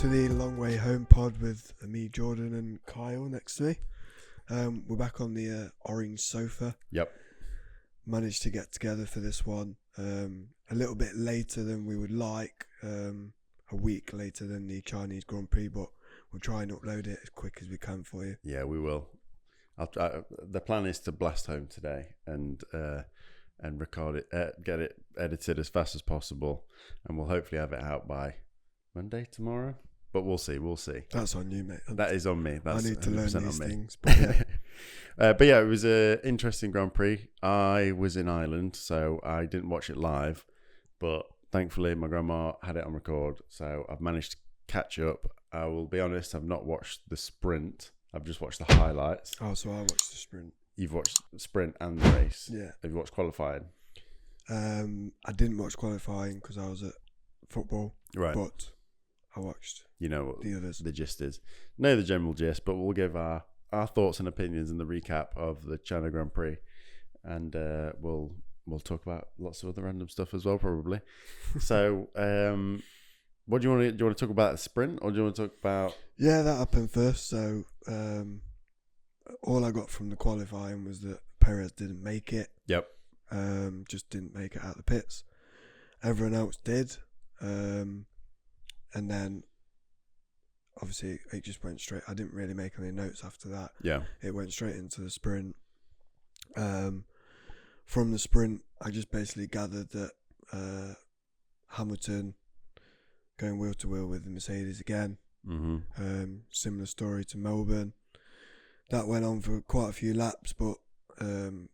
to the Long Way Home pod with me, Jordan, and Kyle next to me. We're back on the orange sofa. Yep. Managed to get together for this one a little bit later than we would like, a week later than the Chinese Grand Prix, but we'll try and upload it as quick as we can for you. Yeah, we will. The plan is to blast home today and record it, get it edited as fast as possible, and we'll hopefully have it out by Monday, tomorrow. But we'll see. That's on you, mate. That is on me. That's I need to learn these on me. things. But yeah. But yeah, it was an interesting Grand Prix. I was in Ireland, so I didn't watch it live. But thankfully, my grandma had it on record, so I've managed to catch up. I will be honest, I've not watched the sprint. I've just watched the highlights. Oh, so I watched the sprint. You've watched the sprint and the race. Yeah. Have you watched qualifying? I didn't watch qualifying because I was at football. Right. But I watched What the others. The gist is. Know the general gist, but we'll give our thoughts and opinions in the recap of the China Grand Prix, and we'll talk about lots of other random stuff as well, probably. So, what do you want to talk about the sprint, or do you want to talk about? Yeah, that happened first. So, all I got from the qualifying was that Perez didn't make it. Yep. Just didn't make it out of the pits. Everyone else did. And then, obviously, it just went straight. I didn't really make any notes after that. Yeah. It went straight into the sprint. From the sprint, I just basically gathered that Hamilton going wheel to wheel with the Mercedes again. Mm-hmm. Similar story to Melbourne. That went on for quite a few laps, but the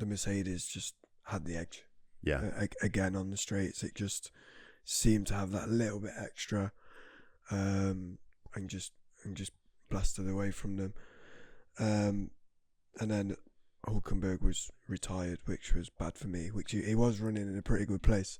Mercedes just had the edge. Yeah. Again on the straights, it just seemed to have that little bit extra, and just blasted away from them. And then Hulkenberg was retired, which was bad for me. Which he was running in a pretty good place,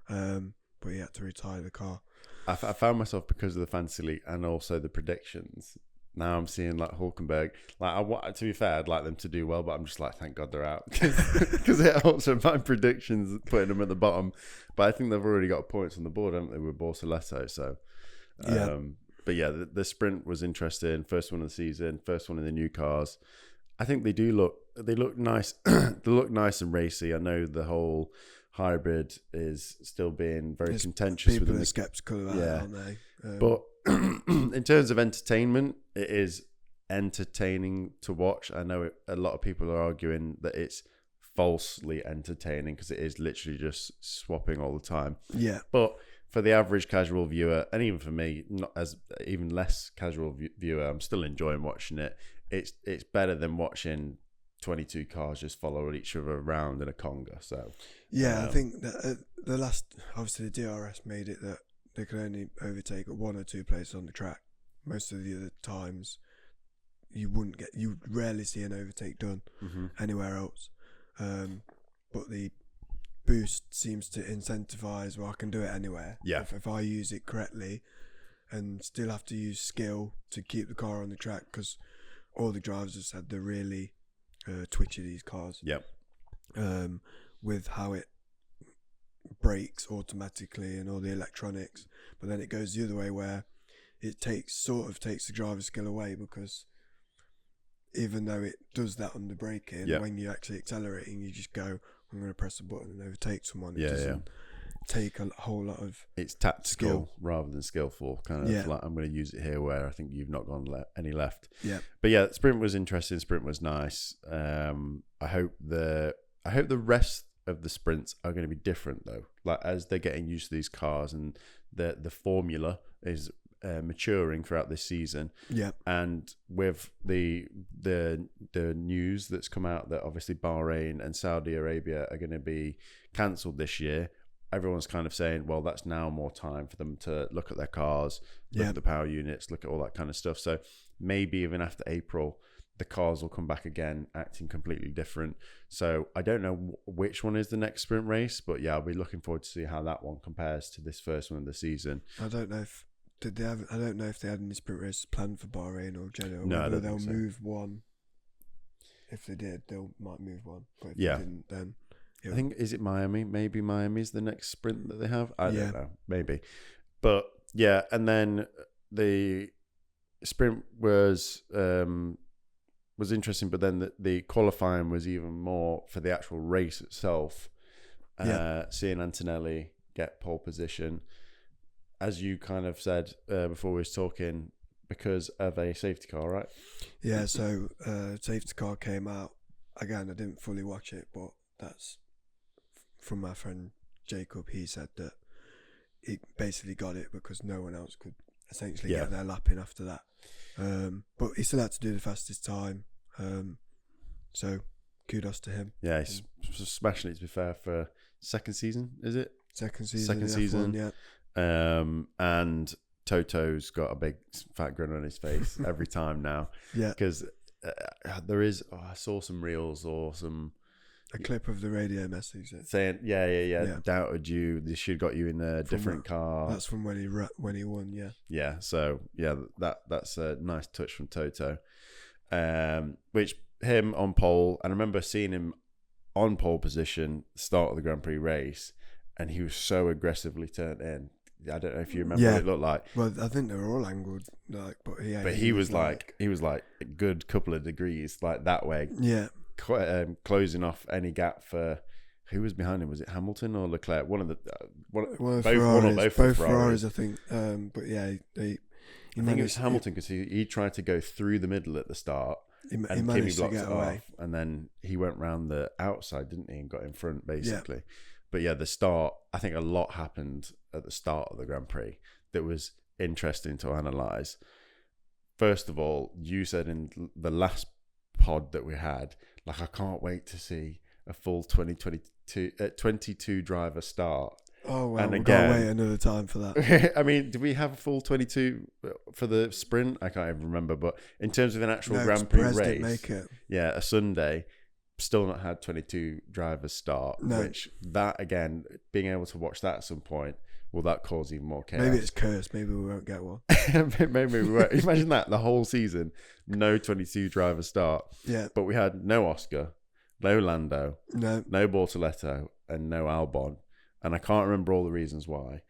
but he had to retire the car. I found myself, because of the Fantasy League and also the predictions. Now I'm seeing like Hulkenberg. To be fair, I'd like them to do well, but I'm just like, thank God they're out, because it helps with my predictions, putting them at the bottom. But I think they've already got points on the board, haven't they, with Bortoleto? So, Yeah. But yeah, the sprint was interesting. First one of the season, first one in the new cars. I think they look nice. They look nice and racy. I know the whole hybrid is still being very contentious. People are skeptical about it, aren't they? But in terms of entertainment, it is entertaining to watch. I know a lot of people are arguing that it's falsely entertaining because it is literally just swapping all the time. Yeah. But for the average casual viewer, and even for me, not as even less casual viewer, I'm still enjoying watching it. It's better than watching 22 cars just follow each other around in a conga. So yeah, I think that the last, obviously the DRS made it that they could only overtake at one or two places on the track. Most of the other times, you rarely see an overtake done anywhere else. But the boost seems to incentivize, well, I can do it anywhere. Yeah. If I use it correctly, and still have to use skill to keep the car on the track, because all the drivers have said they're really twitchy, these cars. Yep. With how it brakes automatically and all the electronics, but then it goes the other way where it takes the driver's skill away, because even though it does that under braking, when you're actually accelerating, you just go, I'm going to press a button and overtake someone. It doesn't take a whole lot of it's tactical rather than skillful, kind of like, I'm going to use it here where I think you've not gone any left. Yeah. But yeah, sprint was interesting. Sprint was nice. I hope the rest of the sprints are going to be different though. Like, as they're getting used to these cars and the formula is maturing throughout this season. Yeah. And with the news that's come out that obviously Bahrain and Saudi Arabia are going to be cancelled this year, everyone's kind of saying, well, that's now more time for them to look at their cars, look at the power units, look at all that kind of stuff. So maybe even after April, the cars will come back again, acting completely different. So I don't know which one is the next sprint race, but yeah, I'll be looking forward to see how that one compares to this first one of the season. I don't know if they had any sprint races planned for Bahrain or Jeddah. No, whether they'll move one. If they did, they might move one. But if they didn't, then I think, is it Miami? Maybe Miami's the next sprint that they have. I don't know. Maybe. But yeah, and then the sprint was interesting, but then the qualifying was even more for the actual race itself. Seeing Antonelli get pole position, as you kind of said before we was talking, because of a safety car, right? Yeah, so safety car came out. Again, I didn't fully watch it, but that's from my friend Jacob. He said that he basically got it because no one else could essentially get their lap in after that. But he still had to do the fastest time. So kudos to him. Yeah, he's smashing it, to be fair, for second season, is it? Second season. Second season. F1, yeah. And Toto's got a big fat grin on his face every time now. Yeah. Because there is, I saw some reels or a clip of the radio message saying, yeah, doubted you. This should got you in a different car. That's from when he won, yeah. Yeah, so yeah, that's a nice touch from Toto. Which him on pole, and I remember seeing him on pole position start of the Grand Prix race, and he was so aggressively turned in. I don't know if you remember what it looked like. Well, I think they were all angled, like, but he was like a good couple of degrees like that way. Yeah. Closing off any gap for who was behind him. Was it Hamilton or Leclerc? Both Ferraris. Ferraris, I think. But yeah, I think it was Hamilton because he tried to go through the middle at the start, and Kimi blocked it off, and then he went round the outside, didn't he, and got in front basically. Yeah. But yeah, the start. I think a lot happened at the start of the Grand Prix that was interesting to analyse. First of all, you said in the last pod that we had, like, I can't wait to see a full 22 driver start. Oh, well, we've got to wait another time for that. I mean, did we have a full 22 for the sprint? I can't even remember. But in terms of an actual Grand Prix race, didn't make it. Yeah, a Sunday, still not had 22 drivers start. No. Which, that again, being able to watch that at some point, will that cause even more chaos? Maybe it's cursed. Maybe we won't get one. Maybe we won't. Imagine that, the whole season, no 22 drivers start. Yeah. But we had no Oscar, no Lando, no Bortoletto, and no Albon. And I can't remember all the reasons why.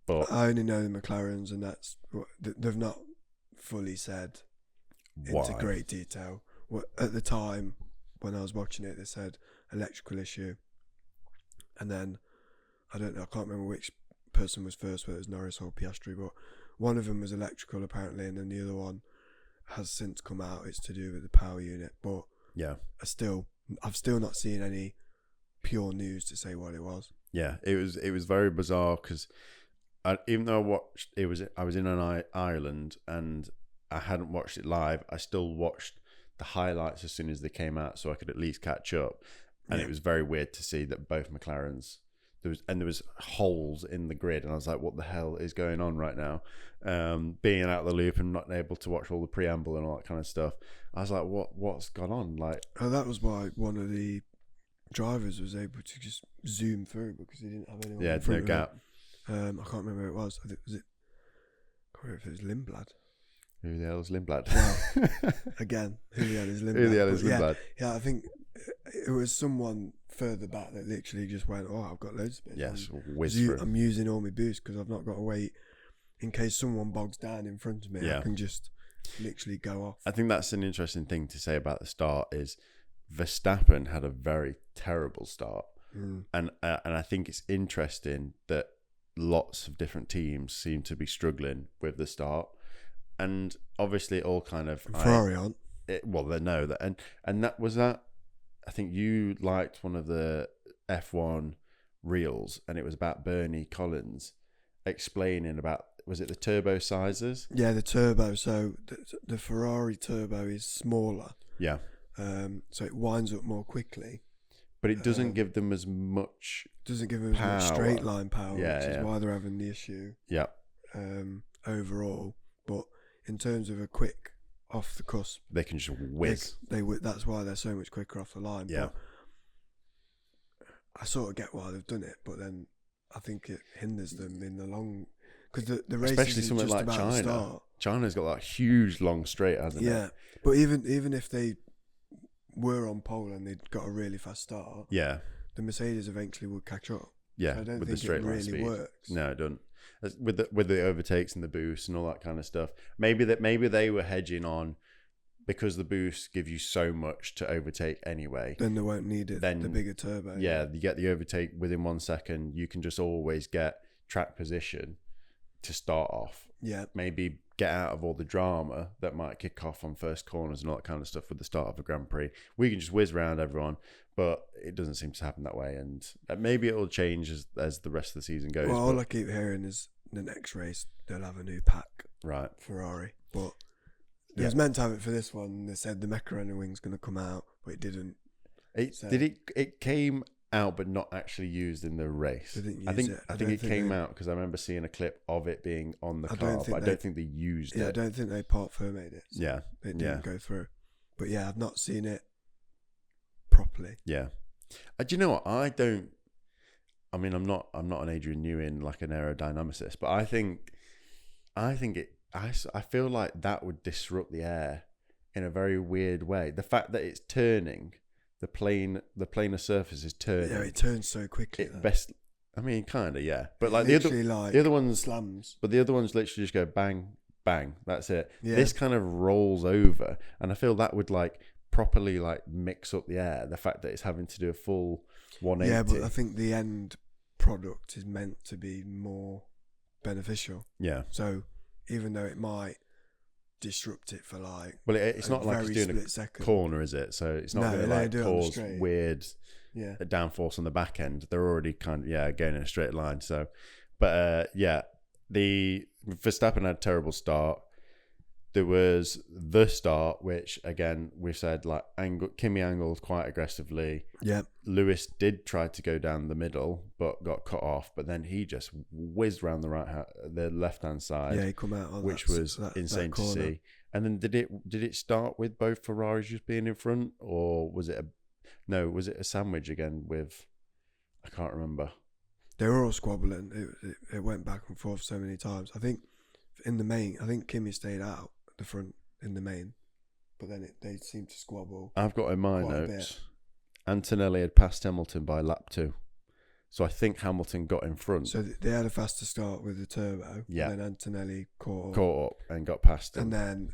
But I only know the McLarens, and they've not fully said why. Into great detail. At the time, when I was watching it, they said electrical issue. And then, I don't know, I can't remember which person was first, whether it was Norris or Piastri, but one of them was electrical apparently, and then the other one has since come out. It's to do with the power unit, but yeah, I've still not seen any pure news to say what it was. Yeah, it was very bizarre because even though I watched it, I was in Ireland and I hadn't watched it live. I still watched the highlights as soon as they came out, so I could at least catch up. And it was very weird to see that both McLarens. There was holes in the grid, and I was like, "What the hell is going on right now?" Being out of the loop and not able to watch all the preamble and all that kind of stuff, I was like, "What's gone on?" Like, that was why one of the drivers was able to just zoom through because he didn't have anyone. Yeah, no gap. I can't remember who it was. I can't remember if it was Lindblad. Who the hell is Lindblad? Well, again, who the hell is Lindblad? Who the hell is Lindblad? Yeah, I think it was someone further back that literally just went, "Oh, I've got loads of bits. Yes, I'm using all my boosts because I've not got to wait in case someone bogs down in front of me. I can just literally go off." I think that's an interesting thing to say about the start is Verstappen had a very terrible start, and I think it's interesting that lots of different teams seem to be struggling with the start, and obviously it all kind of Ferrari aren't. Well, they know that, and that was that. I think you liked one of the F1 reels, and it was about Bernie Collins explaining about, was it the turbo sizes? Yeah, the turbo. So the Ferrari turbo is smaller. Yeah. So it winds up more quickly. But it doesn't give them as much. Doesn't give them as much straight line power, which is why they're having the issue. Yeah. Overall, but in terms of a quick off the cusp, they can just whiz. That's why they're so much quicker off the line. Yeah. But I sort of get why they've done it, but then I think it hinders them in the long, because the race especially isn't somewhere just like about China. the start. China's got that huge long straight, hasn't it? Yeah, but even if they were on pole and they'd got a really fast start, yeah, the Mercedes eventually would catch up. Yeah, So I don't with think the straight it line really speed. works. No, it doesn't. with the overtakes and the boost and all that kind of stuff. Maybe they were hedging on because the boosts give you so much to overtake anyway. Then they won't need it. Then the bigger turbo. Yeah, you get the overtake within 1 second. You can just always get track position to start off. Yeah. Maybe get out of all the drama that might kick off on first corners and all that kind of stuff with the start of a Grand Prix. We can just whiz around everyone, but it doesn't seem to happen that way. And maybe it'll change as the rest of the season goes. Well, all I keep hearing is the next race they'll have a new pack. Right. Ferrari. But they was meant to have it for this one. They said the Macarena wing's going to come out, but it didn't. It came out, but not actually used in the race. I think it came out because I remember seeing a clip of it being on the car, but I don't think they used it. Yeah, I don't think they part made it. So yeah, it didn't go through. But yeah, I've not seen it properly. Yeah, do you know what? I mean, I'm not an Adrian Newey, like an aerodynamicist, but I feel like that would disrupt the air in a very weird way. The fact that it's turning. The planar surface is turning. Yeah, it turns so quickly. I mean, kind of, yeah. But like the other ones slams. But the other ones literally just go bang, bang. That's it. Yeah. This kind of rolls over, and I feel that would like properly like mix up the air. The fact that it's having to do a full 180. Yeah, but I think the end product is meant to be more beneficial. Yeah. So even though it might disrupt it for like, well, it's not like it's doing a second corner, is it? So it's not going to like cause weird downforce on the back end. They're already kind of going in a straight line. So, but the Verstappen had a terrible start. There was the start, which again we said like Kimi angled quite aggressively. Yeah, Lewis did try to go down the middle, but got cut off. But then he just whizzed around the left hand side. Yeah, he come out on which was insane to see. And then did it start with both Ferraris just being in front, or was it a sandwich again with? I can't remember. They were all squabbling. It went back and forth so many times. I think in the main, Kimi stayed out the front in the main, but then they seemed to squabble. I've got in my notes Antonelli had passed Hamilton by lap 2, so I think Hamilton got in front. So they had a faster start with the turbo. Yeah. And then Antonelli caught up and got past him. And then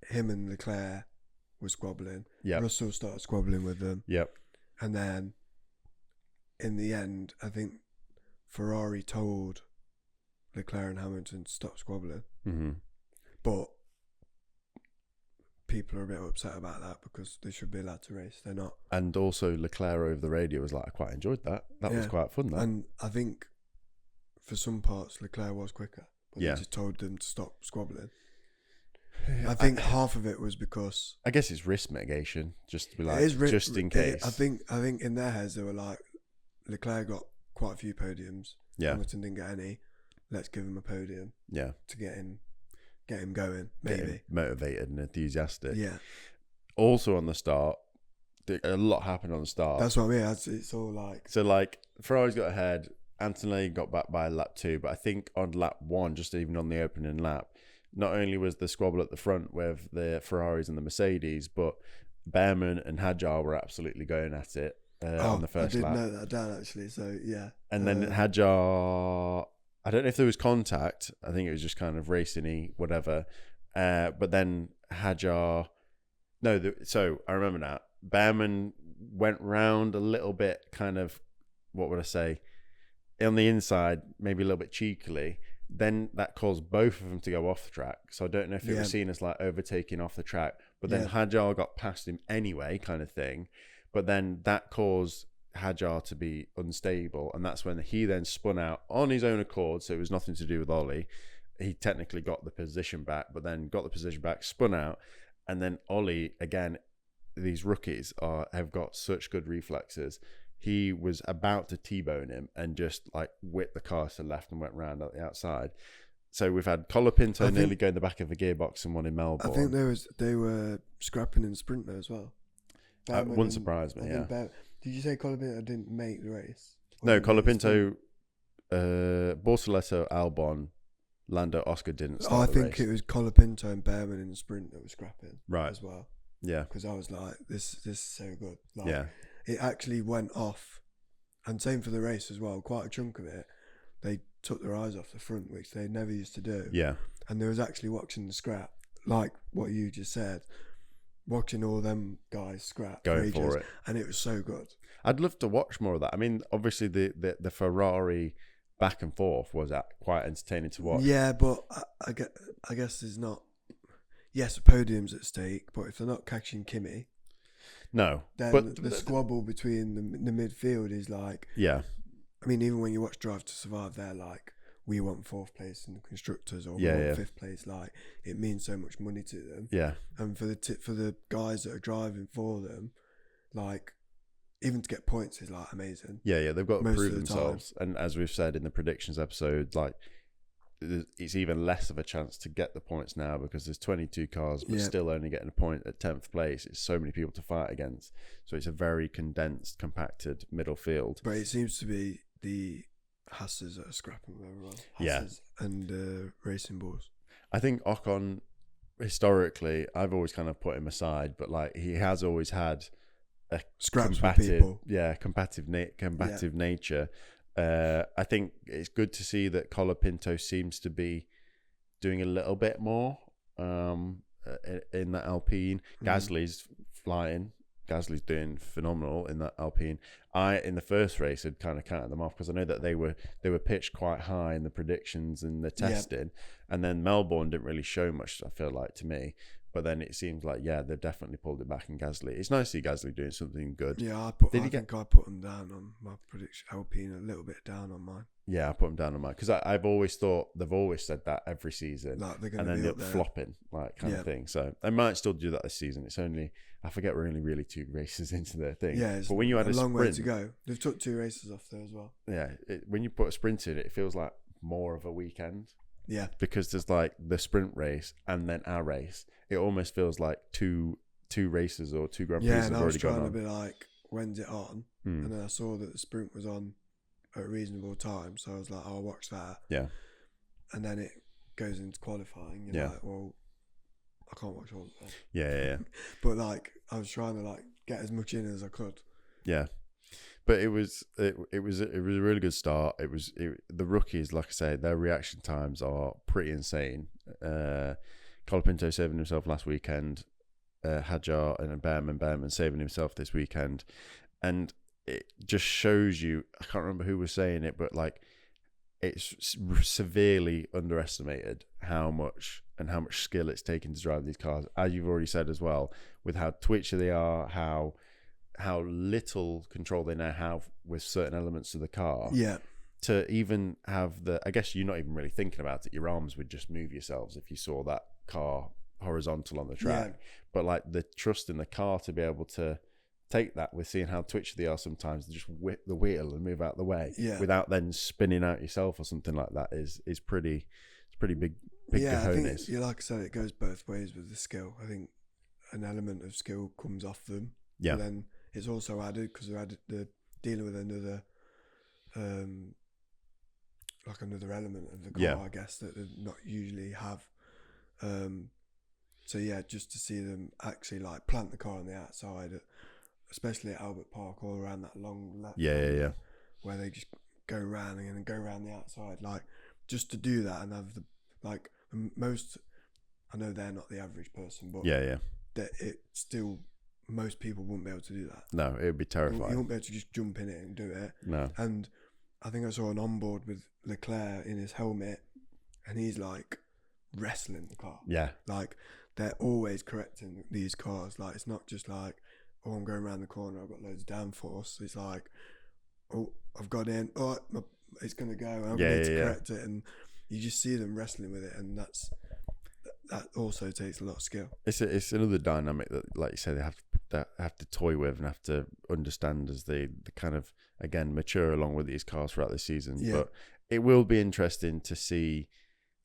him and Leclerc were squabbling. Yeah. Russell started squabbling with them. Yep. And then in the end, I think Ferrari told Leclerc and Hamilton to stop squabbling. Mm-hmm. But people are a bit upset about that because they should be allowed to race. They're not. And also Leclerc over the radio was like, I quite enjoyed that. That was quite fun, that. And I think for some parts Leclerc was quicker. But they just told them to stop squabbling. I think half of it was because... I guess it's risk mitigation, just to be like, just in case. I think in their heads they were like, Leclerc got quite a few podiums. Yeah. Hamilton didn't get any. Let's give him a podium. Yeah. To get him going, maybe. Get him motivated and enthusiastic. Yeah. Also on the start, a lot happened on the start. That's what I mean. It's all like... So like, Ferrari's got ahead, Antonelli got back by lap 2, but I think on lap 1, just even on the opening lap, not only was the squabble at the front with the Ferraris and the Mercedes, but Behrman and Hadjar were absolutely going at it on the first lap. I did note that down actually, so yeah. And then Hadjar, I don't know if there was contact. I think it was just kind of racing-y, whatever. But then Hadjar, so I remember now. Behrman went round a little bit, kind of, what would I say, on the inside, maybe a little bit cheekily. Then that caused both of them to go off the track. So I don't know if it was seen as like overtaking off the track. But then Hadjar got past him anyway, kind of thing. But then that caused Hadjar to be unstable. And that's when he then spun out on his own accord. So it was nothing to do with Ollie. He technically got the position back, but then got the position back, spun out. And then Ollie, again, these rookies have got such good reflexes. He was about to T-bone him and just like whipped the car to the left and went round at the outside. So we've had Colapinto nearly go in the back of the gearbox and one in Melbourne. I think they were scrapping in the sprint though as well. Wouldn't surprise me, yeah. Did you say Colapinto didn't make the race? No, Colapinto, Bortoleto, Albon, Lando, Oscar didn't start the race. I think it was Colapinto and Behrman in the sprint that were scrapping as well. Yeah. Because I was like, this is so good. Like, it actually went off. And same for the race as well. Quite a chunk of it. They took their eyes off the front, which they never used to do. Yeah. And they was actually watching the scrap, like what you just said, watching all them guys scrap Going ages, for it. and it was so good. I'd love to watch more of that. I mean, obviously the Ferrari back and forth was quite entertaining to watch. Yeah, but I guess there's not. Yes, a podium's at stake, but if they're not catching Kimi, No, then but the squabble between the midfield is like. Yeah. I mean, even when you watch Drive to Survive, they're like, we want 4th place in the constructors, or we Yeah, want yeah. 5th place. Like, it means so much money to them. Yeah. And for the guys that are driving for them, like, even to get points is like amazing. Yeah, they've got to Most prove of the themselves. And as we've said in the predictions episode, like, it's even less of a chance to get the points now because there's 22 cars, but still only getting a point at 10th place. It's so many people to fight against. So it's a very condensed, compacted middle field. But it seems to be the Hasses that are scrapping with everyone. Yeah. Hasses and Racing Bulls. I think Ocon, historically, I've always kind of put him aside, but like he has always had a Scraps with people. combative nature. I think it's good to see that Colapinto seems to be doing a little bit more in that Alpine. Gasly's flying. Gasly's doing phenomenal in that Alpine. In the first race, had kind of counted them off because I know that they were pitched quite high in the predictions and the testing, and then Melbourne didn't really show much. I feel like to me, but then it seems like they've definitely pulled it back in Gasly. It's nice to see Gasly doing something good. Yeah, I put them down on my prediction. Alpine a little bit down on mine. Yeah, I put them down on mine because I've always thought they've always said that every season, like they're and then they're flopping, like kind of thing. So they might still do that this season. It's only I forget we're only 2 races into their thing. Yeah, but when you had a long sprint, way to go. They've took 2 races off there as well. Yeah, when you put a sprint in, it feels like more of a weekend. Yeah, because there's like the sprint race and then our race. It almost feels like two races or 2 Grand Prix have already gone on. Yeah, and I was trying to be like, when's it on? And then I saw that the sprint was on at a reasonable time, so I was like, I'll watch that. Yeah. And then it goes into qualifying. You're like, well, I can't watch all of that. Yeah. But like, I was trying to like get as much in as I could. Yeah. But it was a really good start. The rookies, like I say, their reaction times are pretty insane. Colapinto saving himself last weekend, Hadjar and Behrman saving himself this weekend, and it just shows you. I can't remember who was saying it, but like it's severely underestimated how much skill it's taken to drive these cars. As you've already said as well, with how twitchy they are, how little control they now have with certain elements of the car. Yeah. To even have I guess you're not even really thinking about it. Your arms would just move yourselves if you saw that car horizontal on the track. Yeah. But like the trust in the car to be able to take that with seeing how twitchy they are sometimes, to just whip the wheel and move out the way without then spinning out yourself or something like that is pretty big yeah, cojones. I think, like I said, it goes both ways with the skill. I think an element of skill comes off them. Yeah. And then it's also added because they're dealing with another another element of the car, I guess, that they not usually have. So yeah, just to see them actually like plant the car on the outside, especially at Albert Park, all around that long lap. Yeah. Where they just go around and then go around the outside, like just to do that and have the like most. I know they're not the average person, but that it still. Most people wouldn't be able to do that. No, it would be terrifying. You wouldn't be able to just jump in it and do it. No. And I think I saw an onboard with Leclerc in his helmet, and he's like wrestling the car. Yeah. Like they're always correcting these cars. Like it's not just like, oh, I'm going around the corner, I've got loads of downforce. It's like, oh, I've got in, oh, it's going to go, and I'm going to correct it. And you just see them wrestling with it, and that also takes a lot of skill. It's another dynamic that, like you say, they have to toy with and have to understand as they kind of again mature along with these cars throughout the season. Yeah. But it will be interesting to see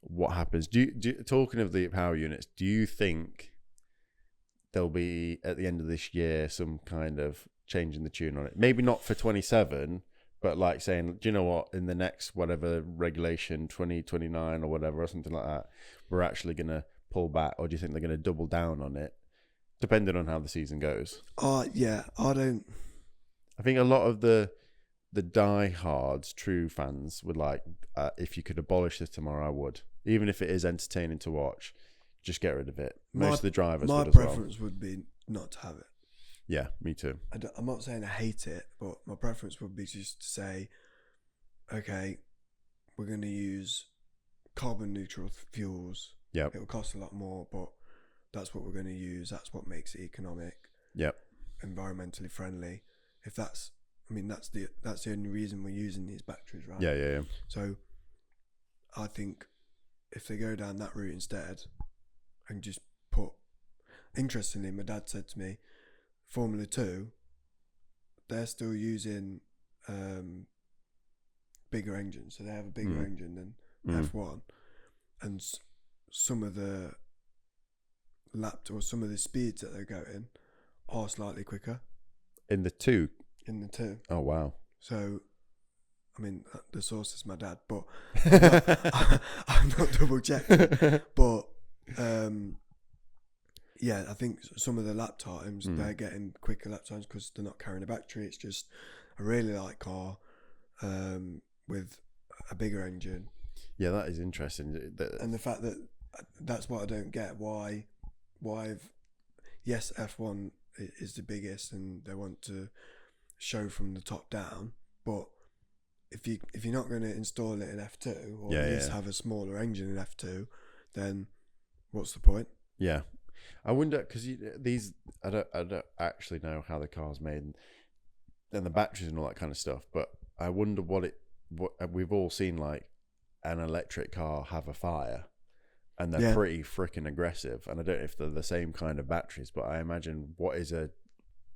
what happens. Talking of the power units, do you think there'll be at the end of this year some kind of change in the tune on it? Maybe not for 27, but like saying, do you know what, in the next whatever regulation 2029 or whatever or something like that, we're actually going to pull back, or do you think they're going to double down on it? Depending on how the season goes. Yeah, I don't. I think a lot of the the diehards, true fans would like, if you could abolish this tomorrow, I would. Even if it is entertaining to watch, just get rid of it. Most of the drivers would as well. My preference would be not to have it. Yeah, me too. I'm not saying I hate it, but my preference would be just to say, okay, we're going to use carbon neutral fuels. Yeah. It will cost a lot more, but that's what we're going to use. That's what makes it economic. Yep. Environmentally friendly. If that's the only reason we're using these batteries, right? Yeah. So I think if they go down that route instead and just put, interestingly, my dad said to me, Formula 2, they're still using bigger engines, so they have a bigger engine than F1, and some of the some of the speeds that they're going are slightly quicker in the 2. Oh wow. So I mean, the source is my dad, but I'm not double checking. But yeah, I think some of the lap times they're getting quicker lap times because they're not carrying a battery. It's just a really light car with a bigger engine. Yeah, that is interesting. And the fact that that's what I don't get. Why? Yes, F1 is the biggest, and they want to show from the top down. But if you're not going to install it in F2 or at least have a smaller engine in F2, then what's the point? Yeah. I wonder, because I don't actually know how the car's made and the batteries and all that kind of stuff, but I wonder what we've all seen, like an electric car have a fire, and they're pretty freaking aggressive, and I don't know if they're the same kind of batteries, but I imagine what is a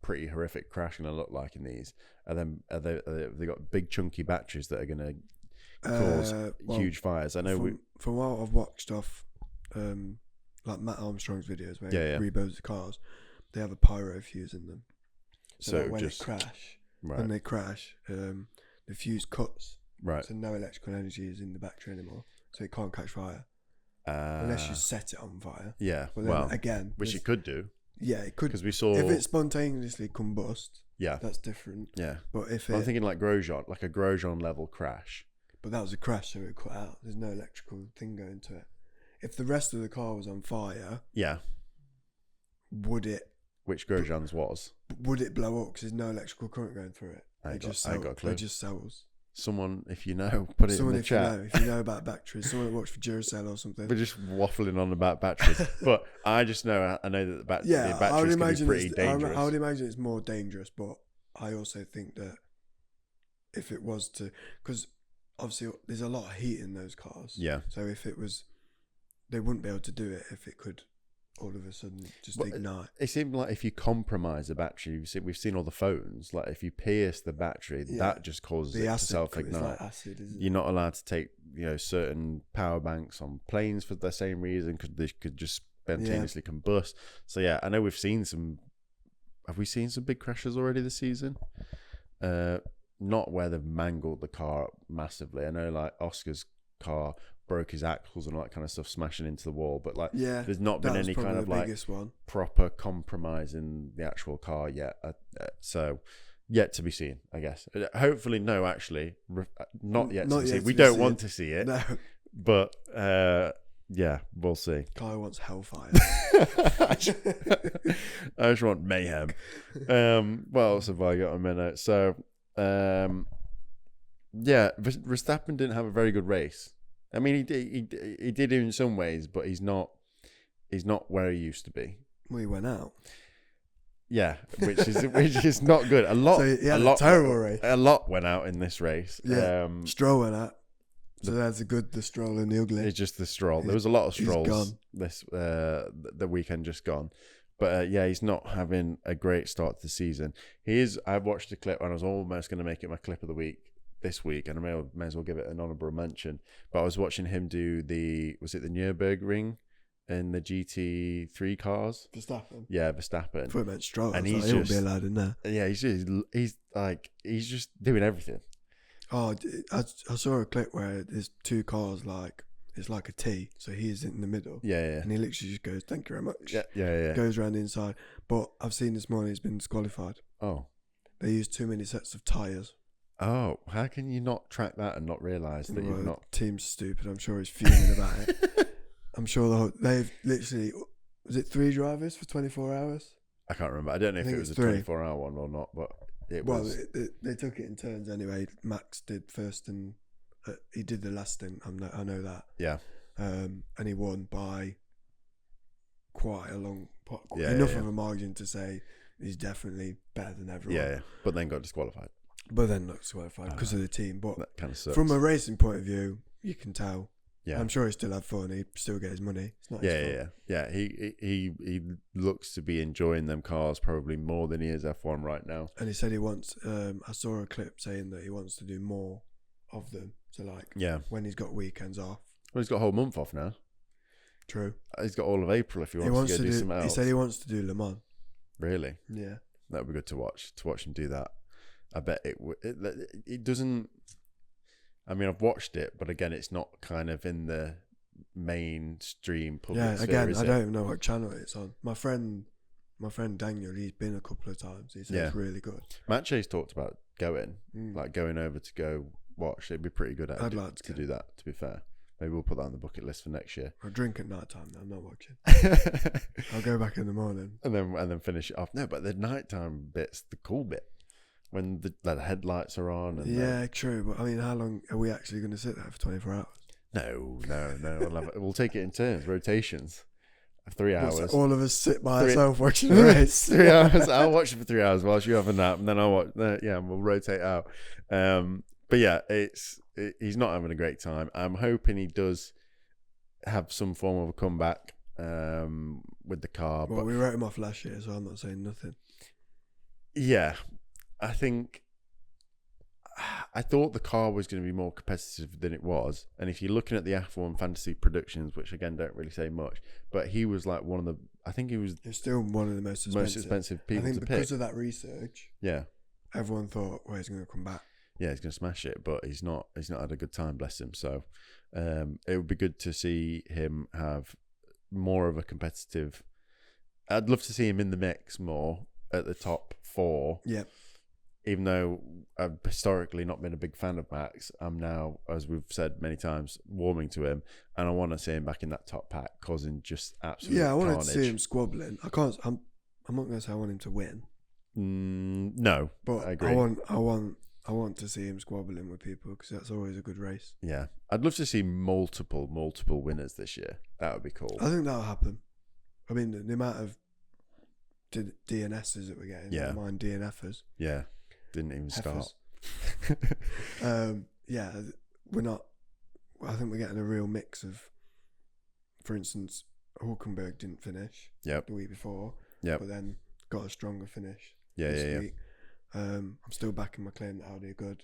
pretty horrific crash going to look like in these? Have they got big chunky batteries that are going to cause huge fires? I know from what I've watched off like Matt Armstrong's videos where he rebuilds the cars, they have a pyro fuse in them. So when they crash, the fuse cuts. Right. So no electrical energy is in the battery anymore. So it can't catch fire. Unless you set it on fire. Yeah. But then again, which you could do. Yeah, it could. Because we saw, if it spontaneously combust, that's different. Yeah. But if I'm thinking like Grosjean, like a Grosjean level crash. But that was a crash, so it cut out. There's no electrical thing going to it. If the rest of the car was on fire, would it? Which Grosjean's was? Would it blow up because there's no electrical current going through it? I got a clue. They're just cells. Someone, if you know, put it in the chat. If you know about batteries, someone that works for Duracell or something. We're just waffling on about batteries, but I know that the batteries can be pretty dangerous. I would imagine it's more dangerous, but I also think that if it was to, because obviously there's a lot of heat in those cars. Yeah. So if it was, they wouldn't be able to do it if it could all of a sudden just ignite. It seemed like if you compromise the battery, we've seen all the phones, like if you pierce the battery, that just causes it to self-ignite. Like acid, isn't it? You're not allowed to take certain power banks on planes for the same reason, because they could just spontaneously combust. So yeah, I know we've seen some. Have we seen some big crashes already this season? Not where they've mangled the car up massively. I know like Oscar's car broke his axles and all that kind of stuff, smashing into the wall, but like there's not been any kind of like proper compromise in the actual car yet, so yet to be seen, I guess. Hopefully not yet to be seen. We don't want to see it, but we'll see. Guy wants hellfire. I just want mayhem. What else have I got a minute? So Verstappen didn't have a very good race. I mean, he did in some ways, but he's not where he used to be. Well, he went out. Yeah, which is not good. A lot terrible race. A lot went out in this race. Yeah, Stroll went out. So that's the Stroll and the ugly. It's just the Stroll. There was a lot of Strolls this the weekend just gone. But he's not having a great start to the season. I've watched a clip and I was almost going to make it my clip of the week this week, and I may as well give it an honourable mention. But I was watching him do was it the Nürburgring in the GT3 cars? Verstappen. Yeah, Verstappen. I thought it meant Stroll. And he won't be allowed in there. Yeah, he's just doing everything. Oh, I saw a clip where there's two cars it's like a T, so he's in the middle. Yeah. And he literally just goes, "Thank you very much." Yeah. Goes around the inside. But I've seen this morning he's been disqualified. Oh. They used too many sets of tyres. Oh, how can you not track that and not realise that you've not? Team's stupid. I'm sure he's fuming about it. I'm sure they've literally, was it 3 drivers for 24 hours? I can't remember. I don't know if it was a 24-hour one or not, but it was. Well, they took it in turns anyway. Max did first, and he did the last stint. I know that. Yeah. And he won by quite a long, enough of a margin to say he's definitely better than everyone. Yeah, but then got disqualified. But then not disqualified because of the team. But that kind of sucks. From a racing point of view, you can tell. Yeah, I'm sure he still had fun. He'd still get his money. It's not his fault. Yeah. He looks to be enjoying them cars probably more than he is F1 right now. And he said he wants. I saw a clip saying that he wants to do more of them. So when he's got weekends off. Well, he's got a whole month off now. True. He's got all of April if he wants to go do something else. He said he wants to do Le Mans. Really? Yeah. That would be good to watch him do that. I bet it doesn't. I mean, I've watched it, but again, it's not kind of in the mainstream public sphere. Again, I don't even know what channel it's on. My friend Daniel, he's been a couple of times. He says it's really good. Matt Chase talked about going over to go watch. It'd be pretty good. I'd like to do that. To be fair, maybe we'll put that on the bucket list for next year. I'll drink at night time. I'm not watching. I'll go back in the morning and then finish it off. No, but the nighttime bit's the cool bit. When the headlights are on. And true. But I mean, how long are we actually going to sit there for 24 hours? No. We'll take it in turns, rotations. 3 hours. So all of us sit by ourselves watching the race. 3 hours. I'll watch it for 3 hours whilst you have a nap, and then I'll watch. We'll rotate out. But yeah, he's not having a great time. I'm hoping he does have some form of a comeback with the car. Well, we wrote him off last year, so I'm not saying nothing. Yeah. I thought the car was going to be more competitive than it was. And if you're looking at the F1 fantasy predictions, which again don't really say much, but he was like one of the, I think he was still one of the most expensive people to pick. Because of that research, everyone thought, well, he's going to come back. Yeah, he's going to smash it, but he's not had a good time, bless him. So it would be good to see him have more of a competitive, I'd love to see him in the mix more at the top 4. Yeah. Even though I've historically not been a big fan of Max, I'm now, as we've said many times, warming to him, and I want to see him back in that top pack, causing just absolute carnage. I wanted to see him squabbling. I'm not going to say I want him to win. No, but I agree. I want to see him squabbling with people because that's always a good race. Yeah, I'd love to see multiple winners this year. That would be cool. I think that'll happen. I mean, the amount of DNSs that we're getting, never mind DNFers. Yeah. Didn't even start. We're not. I think we're getting a real mix of. For instance, Hulkenberg didn't finish. The week before. But then got a stronger finish. This week. I'm still backing my claim that Audi are good.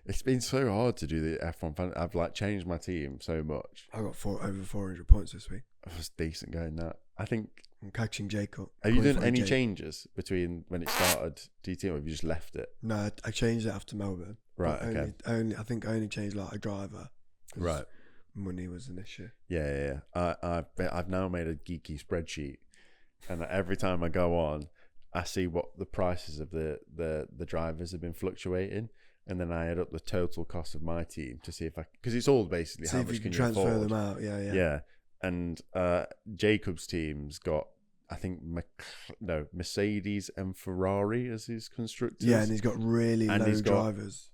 It's been so hard to do the F1 fan. I've changed my team so much. I got over 400 points this week. It was decent going that. I think. I'm catching Jacob. Have you done any changes between when it started DT, or have you just left it? No, I changed it after Melbourne. Right. Okay. I think I only changed like a driver. Right. Money was an issue. Yeah. I've now made a geeky spreadsheet, and every time I go on, I see what the prices of the drivers have been fluctuating, and then I add up the total cost of my team to see if because it's all basically how much can you transfer afford. them out. Yeah. Yeah. And Jacob's team's got, I think, Mercedes and Ferrari as his constructors. Yeah, and he's got really low drivers.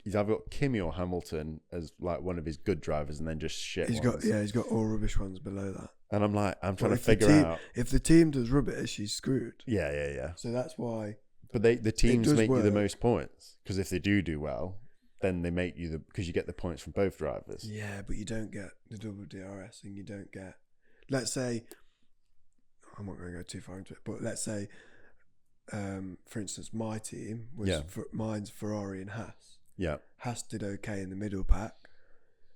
He's either got Kimi or Hamilton as like one of his good drivers, and then just shit. He's got all rubbish ones below that. And I'm trying to figure out if the team does rubbish, he's screwed. Yeah. So that's why. But the teams make you the most points, because if they do well, then they make you because you get the points from both drivers. Yeah, but you don't get the double DRS, and you don't get. Let's say, I'm not going to go too far into it, but let's say, for instance, my team was mine's Ferrari and Haas. Yeah, Haas did okay in the middle pack.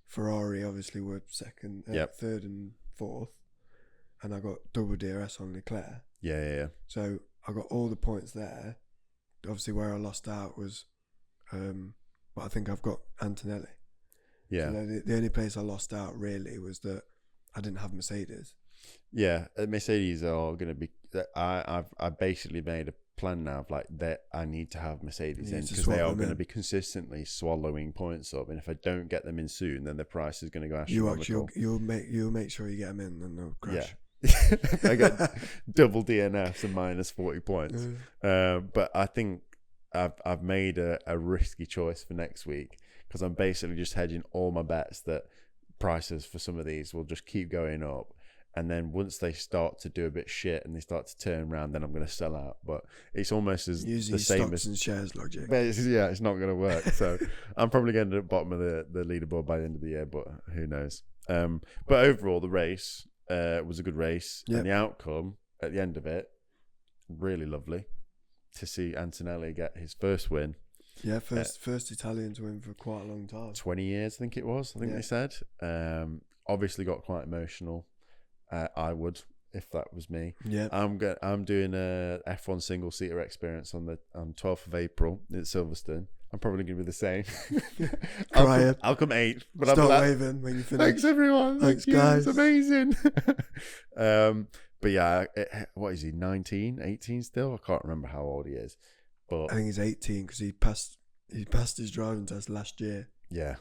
Ferrari obviously were second, third, and fourth, and I got double DRS on Leclerc. Yeah. So I got all the points there. Obviously, where I lost out was. But I think I've got Antonelli. Yeah. So the only place I lost out really was that I didn't have Mercedes. Yeah, Mercedes are going to be. I basically made plan now of like that I need to have Mercedes You in need to because they swap are them going to in. be consistently swallowing points up, and if I don't get them in soon, then the price is going to go You astronomical. actually, you'll make sure you get them in, and they'll crash. I got double DNFs and minus 40 points. But I think I've made a risky choice for next week because I'm basically just hedging all my bets that prices for some of these will just keep going up. And then once they start to do a bit shit and they start to turn around, then I'm going to sell out. But it's almost as Using the same stocks as and shares logic. but it's not going to work. So I'm probably going to the bottom of the leaderboard by the end of the year, but who knows? But overall, the race was a good race, Yep. and the outcome at the end of it, really lovely to see Antonelli get his first win. Yeah, first Italian to win for quite a long time. 20 years, I think it was. I think Yeah. they said. Obviously got quite emotional. I would if that was me. Yeah, I'm doing a F1 single seater experience on 12th of April in Silverstone. I'm probably going to be the same. Crying. I'll come 8th, but start I'm like, waving when you finish. thanks everyone. Thanks, Thank you. guys. It's amazing. But yeah, what is he? 19, 18 still? I can't remember how old he is. But I think he's 18 because he passed his driving test last year. yeah.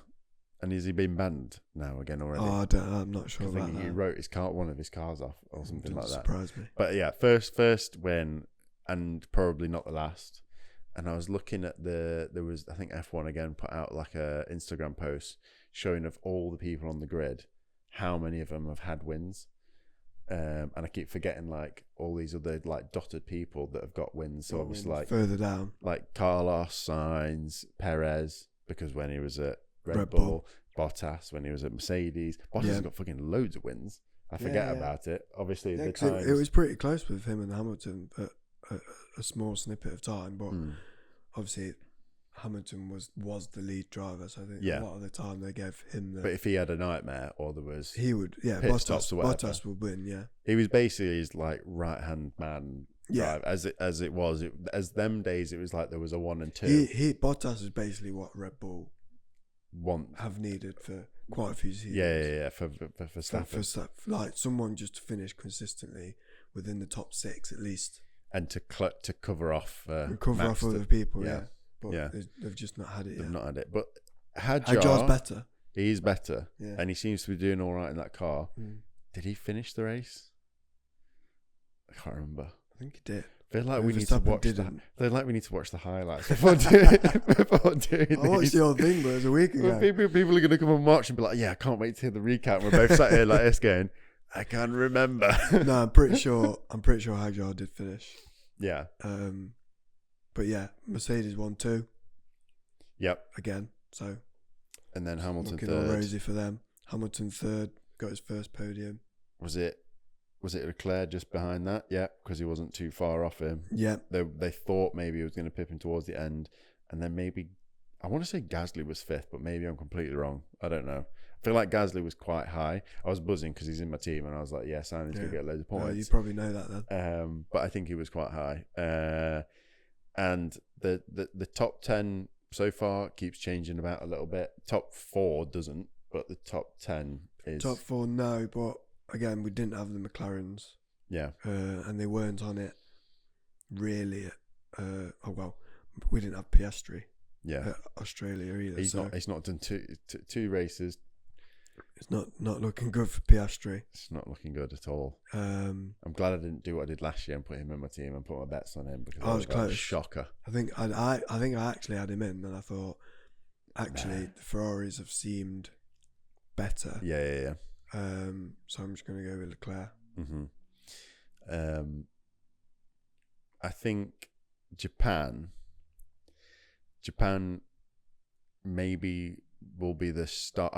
And has he been banned now again already? Oh, I'm not sure I about think he that. wrote one of his cars off or something Doesn't like that. surprise me. But yeah, first win, and probably not the last. And I was looking at there was, I think F1 again put out like a Instagram post showing of all the people on the grid, how many of them have had wins. And I keep forgetting like all these other like dotted people that have got wins. So obviously like further down, like Carlos Sainz, Perez, because when he was at Red Bull. Bull, Bottas when he was at Mercedes. Bottas has got fucking loads of wins. I forget about it. Obviously, the times. It was pretty close with him and Hamilton at a small snippet of time, but obviously Hamilton was the lead driver, so I think a lot of the time they gave him the. But if he had a nightmare or there was, he would, Bottas would win, He was basically his like right hand man. Yeah, drive, as them days, it was like there was a 1 and 2. Bottas is basically what Red Bull have needed for quite a few seasons. Yeah, for Stafford. For like someone just to finish consistently within the top 6 at least, and to cover off other people. Yeah. But yeah, they've just not had it. They've yet. not had it. But Hadjar's better. He's better, Yeah. and he seems to be doing all right in that car. Did he finish the race? I can't remember. I think he did. I feel like we need to watch the highlights before doing I watched the whole thing, but it was a week ago. People are going to come and watch and be like, "Yeah, I can't wait to hear the recap." We're both sat here like this, going, "I can't remember." No, I'm pretty sure Hadjar did finish. Yeah. But yeah, Mercedes won 2. Yep. Again, so. And then Hamilton looking third. all rosy for them. Hamilton third, got his first podium. Was it Leclerc just behind that? Yeah, because he wasn't too far off him. Yeah. They thought maybe he was going to pip him towards the end, and then maybe I want to say Gasly was 5th, but maybe I'm completely wrong. I don't know. I feel like Gasly was quite high. I was buzzing because he's in my team, and I was like, "Yes, I need to get loads of points." You probably know that then. But I think he was quite high. And the top 10 so far keeps changing about a little bit. Top 4 doesn't, but the top 10 is top 4. No, but again, we didn't have the McLarens. Yeah. And they weren't on it really. We didn't have Piastri. Yeah. At Australia either. He's not done two races. It's not looking good for Piastri. It's not looking good at all. I'm glad I didn't do what I did last year and put him in my team and put my bets on him because I was close. A shocker. I think I actually had him in, and I thought the Ferraris have seemed better. Yeah. So I'm just going to go with Leclerc. I think Japan maybe will be the start.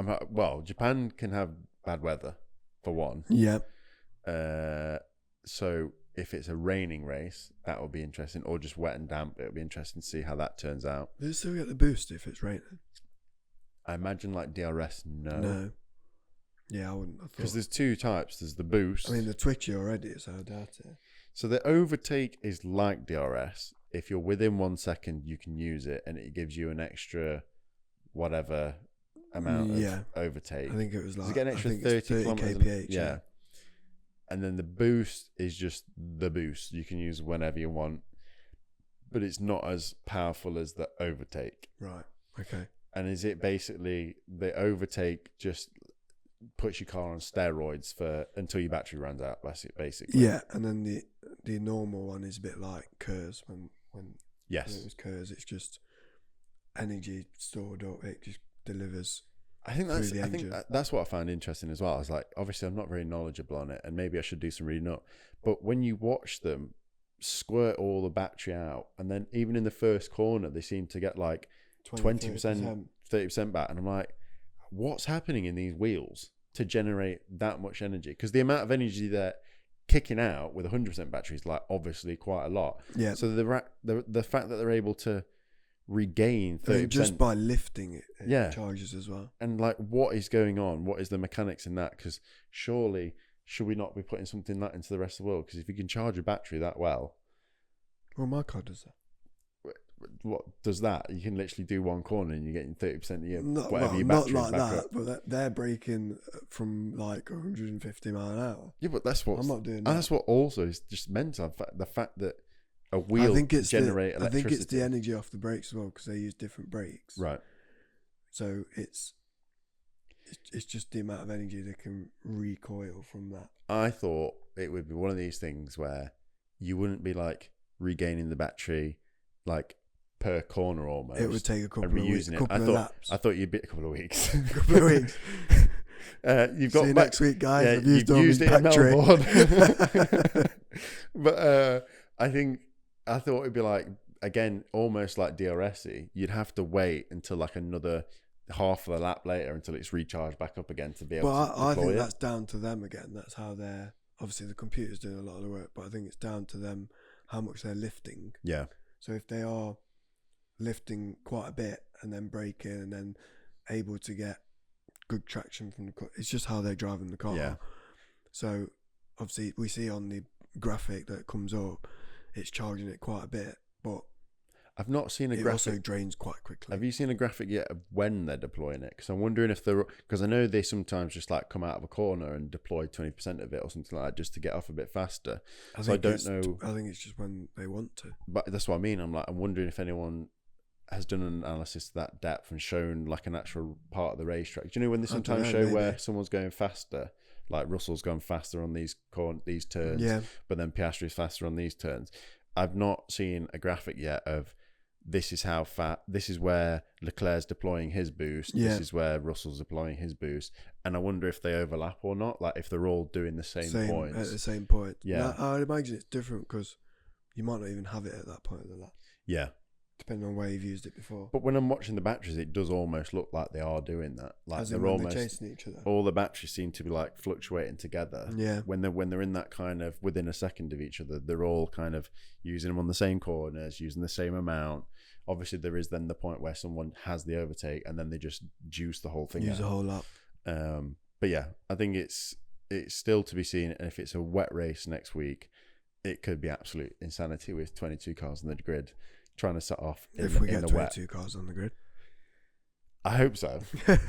Japan can have bad weather for one. Yeah. So if it's a raining race, that will be interesting, or just wet and damp. It'll be interesting to see how that turns out. Do they still get the boost if it's raining? I imagine like DRS, no. Yeah, I wouldn't have thought. Because there's 2 types. There's the boost. I mean, they're twitchy already, so I doubt it. So the overtake is like DRS. If you're within 1 second, you can use it, and it gives you an extra whatever amount of overtake. I think it was like, you get an extra 30 kilometers kph. Yeah. And then the boost is just the boost. You can use whenever you want. but it's not as powerful as the overtake. Right. Okay. And is it basically the overtake just puts your car on steroids for until your battery runs out, basically? Yeah, and then the normal one is a bit like KERS when Yes. it was KERS. It's just energy stored up. It just delivers. I think that's what I found interesting as well. I was like, obviously, I'm not very knowledgeable on it, and maybe I should do some reading up. But when you watch them squirt all the battery out, and then even in the first corner, they seem to get like 20%, 30% back, and I'm like, what's happening in these wheels to generate that much energy? Because the amount of energy they're kicking out with 100% battery is like obviously quite a lot. Yeah. So the fact that they're able to regain 30% just by lifting it, yeah, charges as well. And like, what is going on? What is the mechanics in that? Because surely should we not be putting something like that into the rest of the world? Because if you can charge a battery that well, my car does that. What does that? You can literally do one corner and you're getting 30% of your Not battery like back that, up. but they're braking from like 150 mile an hour. Yeah, but that's what I'm not doing. That. And that's what also is just mental. The fact that a wheel can generate electricity. I think it's the energy off the brakes as well, because they use different brakes. Right. So it's just the amount of energy they can recoil from that. I thought it would be one of these things where you wouldn't be like regaining the battery like per corner almost. It would take a couple of weeks, laps. I thought you'd be a couple of weeks. A couple of weeks. You've got See you next week, guys. Yeah, I've used it battery. in Melbourne. But I thought it'd be like, again, almost like DRS-y. You'd have to wait until like another half of a lap later until it's recharged back up again to be able to deploy I think it. that's down to them again. That's how they're, obviously the computer's doing a lot of the work, but I think it's down to them how much they're lifting. Yeah. So if they are lifting quite a bit and then braking and then able to get good traction from the car, it's just how they're driving the car. Yeah. So obviously we see on the graphic that comes up, it's charging it quite a bit, but I've not seen a it graphic. also drains quite quickly. Have you seen a graphic yet of when they're deploying it? Because I'm wondering if because I know they sometimes just like come out of a corner and deploy 20% of it or something like that just to get off a bit faster. I don't know. I think it's just when they want to. But that's what I mean. I'm wondering if anyone has done an analysis to that depth and shown like an actual part of the racetrack. Do you know when they sometimes show where someone's going faster? Like Russell's going faster on these turns, yeah, but then Piastri's faster on these turns. I've not seen a graphic yet of this is how fat. This is where Leclerc's deploying his boost. Yeah. This is where Russell's deploying his boost. And I wonder if they overlap or not. Like if they're all doing the same points at the same point. Yeah, I'd imagine it's different because you might not even have it at that point of the lap. Yeah. Depending on where you've used it before. But when I'm watching the batteries, it does almost look like they are doing that. Like as they're when almost they're chasing each other. All the batteries seem to be like fluctuating together. Yeah. When they're in that kind of within a second of each other, they're all kind of using them on the same corners, using the same amount. Obviously, there is then the point where someone has the overtake and then they just juice the whole thing. Use the whole lap. But yeah, I think it's still to be seen. And if it's a wet race next week, it could be absolute insanity with 22 cars on the grid. Trying to set off if we get the 22 wet. cars on the grid. I hope so.